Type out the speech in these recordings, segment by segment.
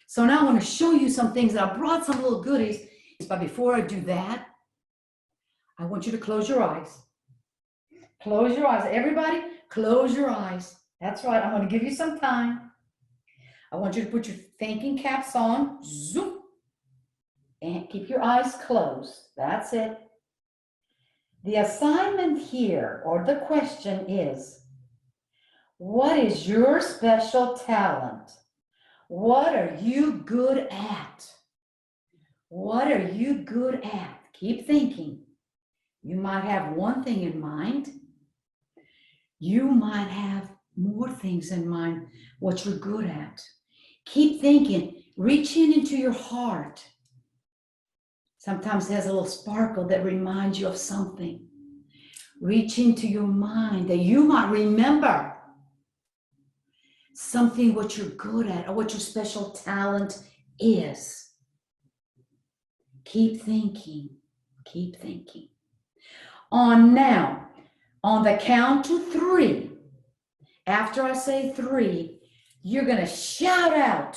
So now I want to show you some things that I brought some little goodies. But before I do that, I want you to close your eyes. Close your eyes. Everybody, close your eyes. That's right. I'm going to give you some time. I want you to put your thinking caps on. Zoom. And keep your eyes closed. That's it. The assignment here, or the question is, what is your special talent? What are you good at? What are you good at? Keep thinking. You might have one thing in mind. You might have more things in mind, what you're good at. Keep thinking. Reach into your heart. Sometimes it has a little sparkle that reminds you of something. Reach into your mind that you might remember something what you're good at or what your special talent is. Keep thinking. Keep thinking. On the count to 3, after I say 3, you're going to shout out,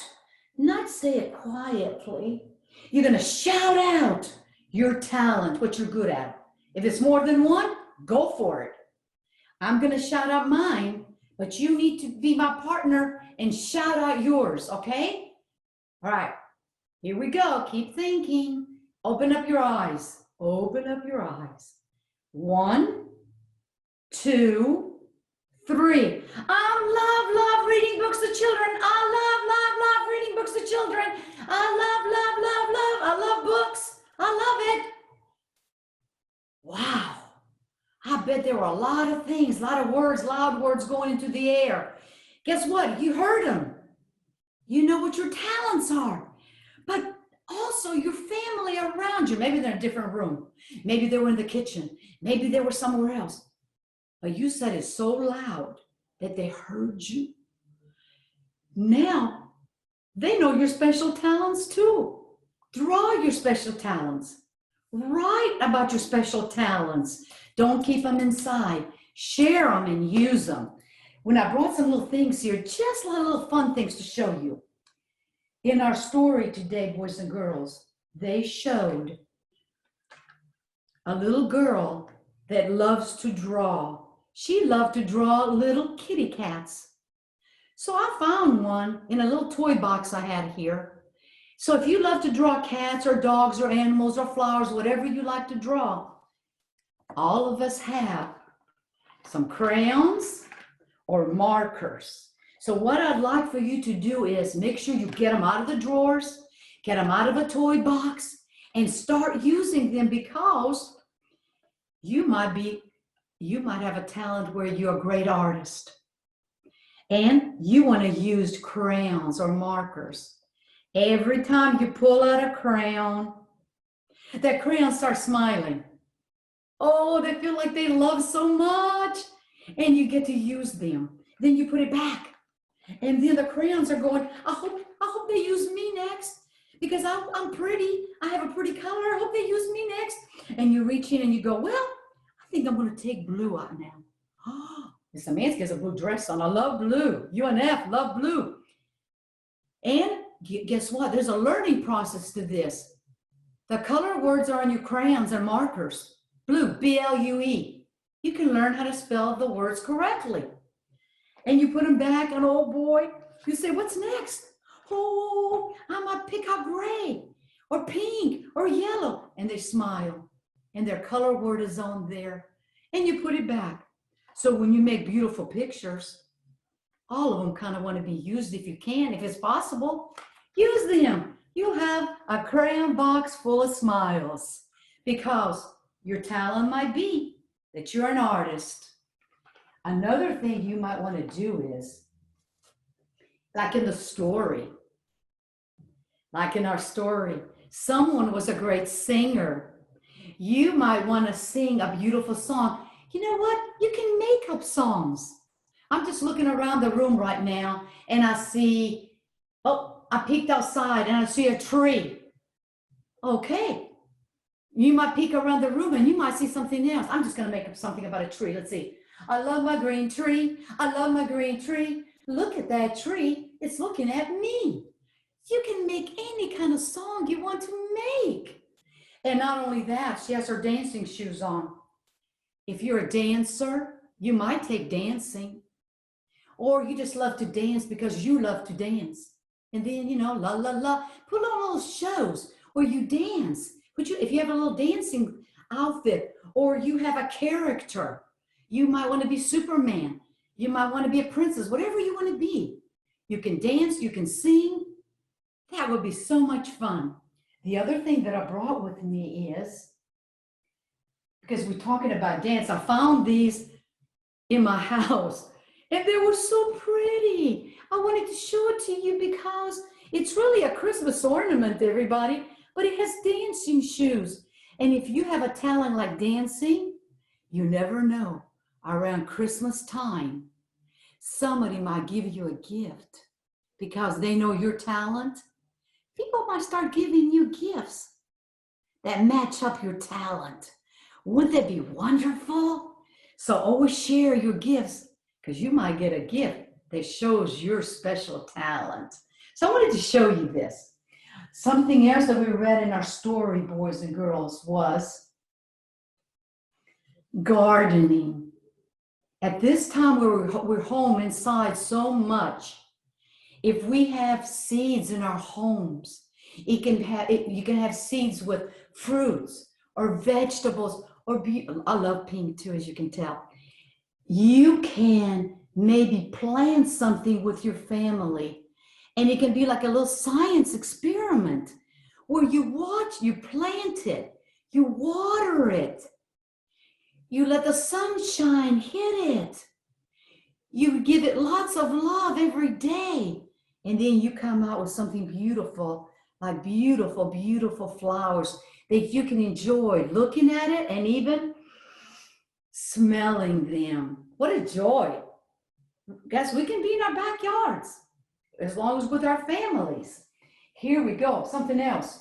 not say it quietly. You're going to shout out your talent, what you're good at. If it's more than one, go for it. I'm going to shout out mine, but you need to be my partner and shout out yours, okay? All right, here we go. Keep thinking. Open up your eyes. Open up your eyes. 1, 2, 3. I love reading books to children. I love reading books to children. I love books. I love it. Wow. I bet there were a lot of things, a lot of words, loud words going into the air. Guess what? You heard them. You know what your talents are. But also your family around you. Maybe they're in a different room. Maybe they were in the kitchen. Maybe they were somewhere else. But you said it so loud that they heard you. Now, they know your special talents too. Draw your special talents. Write about your special talents. Don't keep them inside. Share them and use them. When I brought some little things here, just little fun things to show you. In our story today, boys and girls, they showed a little girl that loves to draw. She loved to draw little kitty cats. So I found one in a little toy box I had here. So if you love to draw cats or dogs or animals or flowers, whatever you like to draw, all of us have some crayons or markers. So what I'd like for you to do is make sure you get them out of the drawers, get them out of a toy box, and start using them, because you might have a talent where you're a great artist and you want to use crayons or markers. Every time you pull out a crayon, that crayon starts smiling. Oh, they feel like they love so much, and you get to use them. Then you put it back, and then the crayons are going, I hope they use me next, because I'm pretty. I have a pretty color. I hope they use me next. And you reach in and you go, well, I think I'm going to take blue out now. Oh, Szymanski has a blue dress on. I love blue. UNF, love blue. And guess what? There's a learning process to this. The color words are on your crayons and markers. Blue, B-L-U-E. You can learn how to spell the words correctly. And you put them back, and oh boy, you say, what's next? Oh, I might pick out gray or pink or yellow. And they smile, and their color word is on there. And you put it back. So when you make beautiful pictures, all of them kind of want to be used if you can, if it's possible. Use them. You'll have a crayon box full of smiles, because your talent might be that you're an artist. Another thing you might want to do is, like in the story, like in our story, someone was a great singer. You might want to sing a beautiful song. You know what? You can make up songs. I'm just looking around the room right now, and I see, oh, I peeked outside and I see a tree. Okay. You might peek around the room and you might see something else. I'm just going to make up something about a tree. Let's see. I love my green tree. I love my green tree. Look at that tree. It's looking at me. You can make any kind of song you want to make. And not only that, she has her dancing shoes on. If you're a dancer, you might take dancing. Or you just love to dance because you love to dance. And then, you know, la, la, la. Put on little shows where you dance. If you have a little dancing outfit, or you have a character, you might want to be Superman. You might want to be a princess, whatever you want to be. You can dance, you can sing. That would be so much fun. The other thing that I brought with me is, because we're talking about dance, I found these in my house and they were so pretty. I wanted to show it to you because it's really a Christmas ornament, everybody, but it has dancing shoes. And if you have a talent like dancing, you never know. Around Christmas time, somebody might give you a gift because they know your talent. People might start giving you gifts that match up your talent. Wouldn't that be wonderful? So always share your gifts because you might get a gift that shows your special talent. So I wanted to show you this. Something else that we read in our story, boys and girls, was gardening. At this time we're home inside so much. If we have seeds in our homes, you can have seeds with fruits or vegetables, or I love pink too, as you can tell. You can maybe plant something with your family, and it can be like a little science experiment where you plant it, you water it, you let the sunshine hit it, you give it lots of love every day. And then you come out with something beautiful, like beautiful, beautiful flowers that you can enjoy looking at it and even smelling them. What a joy. Guys, we can be in our backyards as long as with our families. Here we go, something else.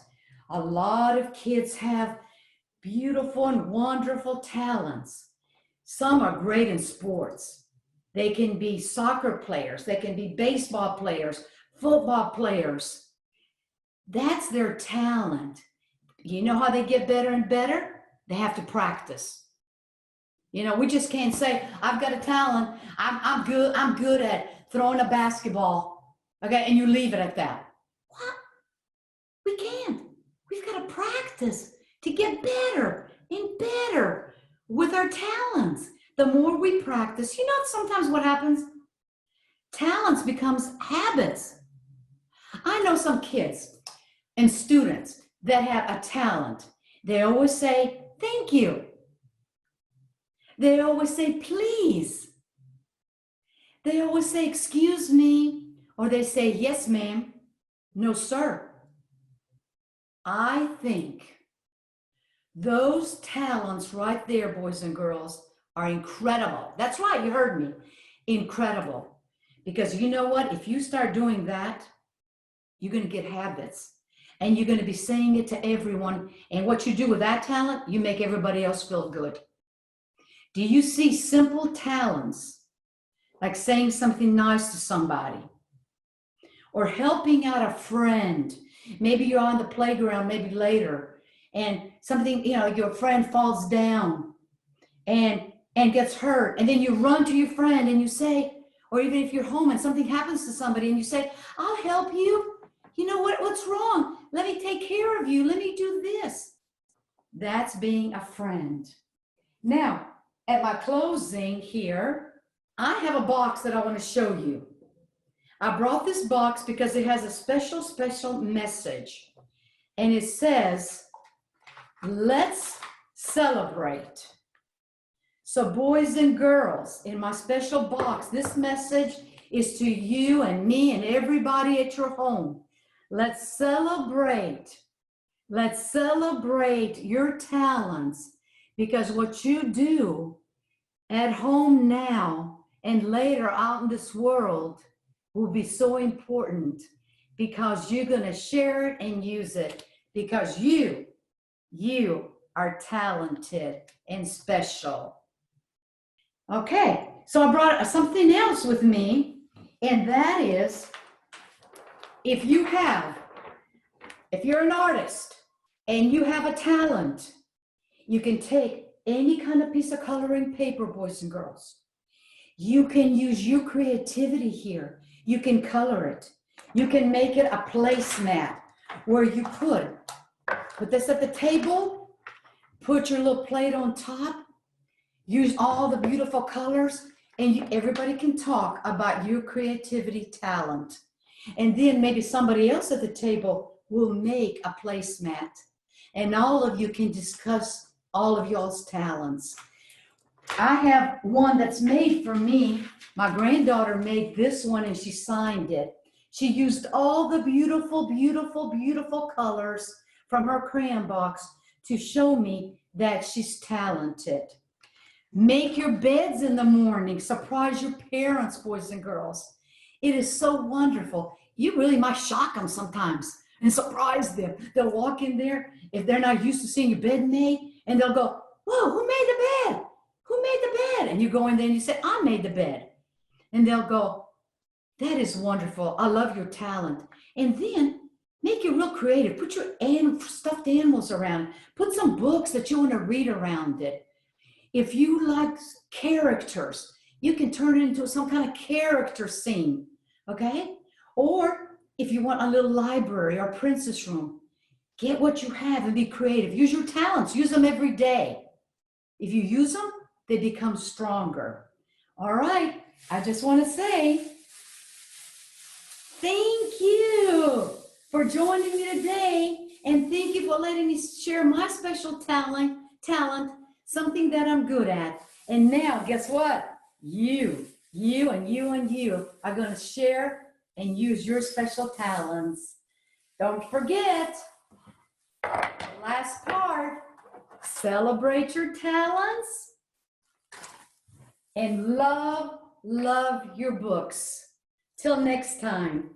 A lot of kids have beautiful and wonderful talents. Some are great in sports. They can be soccer players. They can be baseball players, football players. That's their talent. You know how they get better and better? They have to practice. You know, we just can't say, I've got a talent. I'm good at throwing a basketball. Okay, and you leave it at that. What? We can't. We've got to practice to get better and better with our talents. The more we practice, you know, sometimes what happens? Talents becomes habits. I know some kids and students that have a talent. They always say, thank you. They always say, please. They always say, excuse me. Or they say, yes, ma'am. No, sir. I think those talents right there, boys and girls, are incredible. That's right, you heard me. Incredible. Because you know what? If you start doing that, you're going to get habits. And you're going to be saying it to everyone. And what you do with that talent, you make everybody else feel good. Do you see simple talents, like saying something nice to somebody, or helping out a friend? Maybe you're on the playground, maybe later, and something, you know, your friend falls down and gets hurt, and then you run to your friend and you say, or even if you're home and something happens to somebody and you say, I'll help you. You know what's wrong? Let me take care of you. Let me do this. That's being a friend. Now, at my closing here, I have a box that I want to show you. I brought this box because it has a special, special message. And it says, let's celebrate. So boys and girls, in my special box, this message is to you and me and everybody at your home. Let's celebrate. Let's celebrate your talents, because what you do at home now and later out in this world will be so important, because you're going to share it and use it, because you are talented and special. Okay, so I brought something else with me, and that is, if you have if you're an artist and you have a talent, you can take any kind of piece of coloring paper, boys and girls. You can use your creativity here. You can color it. You can make it a placemat where you put this at the table, put your little plate on top, use all the beautiful colors, and everybody can talk about your creativity talent. And then maybe somebody else at the table will make a placemat, and all of you can discuss all of y'all's talents. I have one that's made for me. My granddaughter made this one and she signed it. She used all the beautiful, beautiful, beautiful colors from her crayon box to show me that she's talented. Make your beds in the morning. Surprise your parents, boys and girls. It is so wonderful. You really might shock them sometimes and surprise them. They'll walk in there if they're not used to seeing your bed made, and they'll go, "Whoa, who made the bed? Who made the bed?" And you go in there and you say, "I made the bed." And they'll go, "That is wonderful. I love your talent." And then make it real creative. Put your stuffed animals around. Put some books that you want to read around it. If you like characters, you can turn it into some kind of character scene, okay? Or if you want a little library or princess room, get what you have and be creative. Use your talents. Use them every day. If you use them, they become stronger. All right, I just want to say thank you for joining me today, and thank you for letting me share my special talent, something that I'm good at. And now, guess what? You and you are going to share and use your special talents. Don't forget, the last part, celebrate your talents and love your books. Till next time.